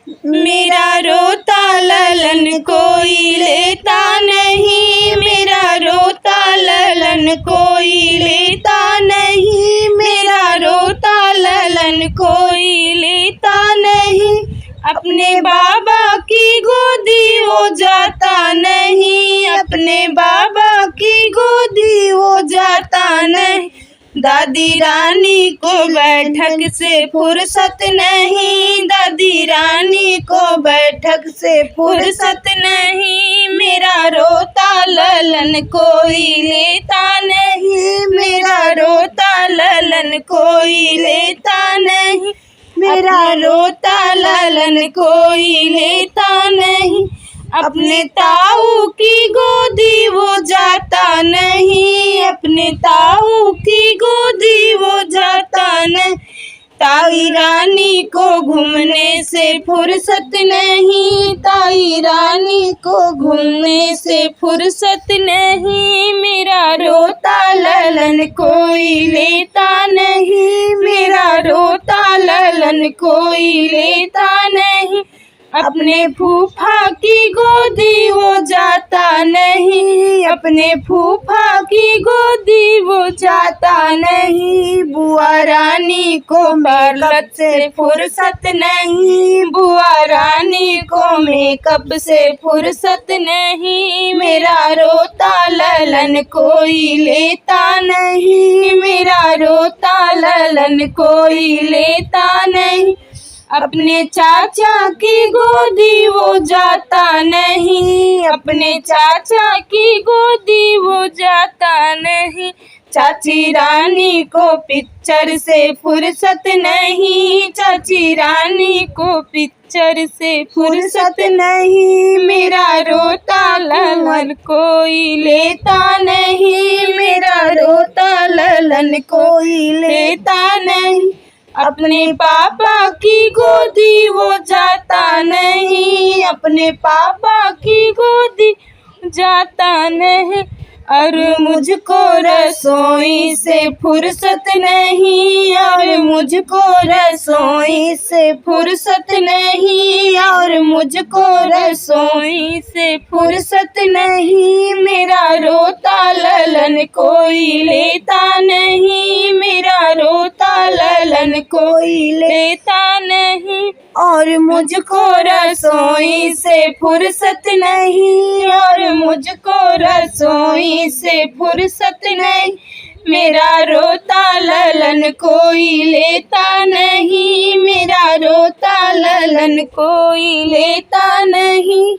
मेरा रोता ललन कोई लेता नहीं, मेरा रोता ललन कोई लेता नहीं, मेरा रोता ललन कोई लेता नहीं। अपने बाबा की गोदी वो जाता नहीं, अपने बाबा की गोदी वो जाता नहीं। दादी रानी को बैठक से फुर्सत नहीं, दादी रानी को बैठक से फुर्सत नहीं। मेरा रोता ललन कोई लेता नहीं, मेरा रोता ललन कोई लेता नहीं, मेरा रोता ललन कोई लेता नहीं। अपने ताऊ की गोदी वो जाता नहीं, अपने ताऊ की गोदी वो जाता नहीं। ताई रानी को घूमने से फुर्सत नहीं, ताई रानी को घूमने से फुर्सत नहीं। मेरा रोता ललन कोई लेता नहीं, मेरा रोता ललन कोई लेता नहीं। अपने फूफा की गोदी वो जाता नहीं, अपने फूफा की गोदी वो जाता नहीं। बुआ रानी को मेकअप से फुर्सत नहीं, बुआ रानी को मेकअप से फुर्सत नहीं। मेरा रोता ललन कोई लेता नहीं, मेरा रोता ललन कोई लेता नहीं। अपने चाचा की गोदी वो जाता नहीं, अपने चाचा की गोदी वो जाता नहीं। चाची रानी को पिक्चर से फुर्सत नहीं, चाची रानी को पिक्चर से फुर्सत नहीं। मेरा रोता ललन कोई लेता नहीं, मेरा रोता ललन कोई लेता नहीं। अपने पापा की गोदी वो जाता नहीं, अपने पापा की गोदी जाता नहीं। और मुझको रसोई से फुर्सत नहीं, और मुझको रसोई से फुर्सत नहीं, और मुझको रसोई से फुर्सत नहीं। मेरा रोता ललन कोई लेता नहीं, मेरा रोता ललन कोई लेता नहीं। और मुझको रसोई से फुर्सत नहीं, और मुझको रसोई से फुर्सत नहीं। मेरा रोता ललन कोई लेता नहीं, मेरा रोता ललन कोई लेता नहीं।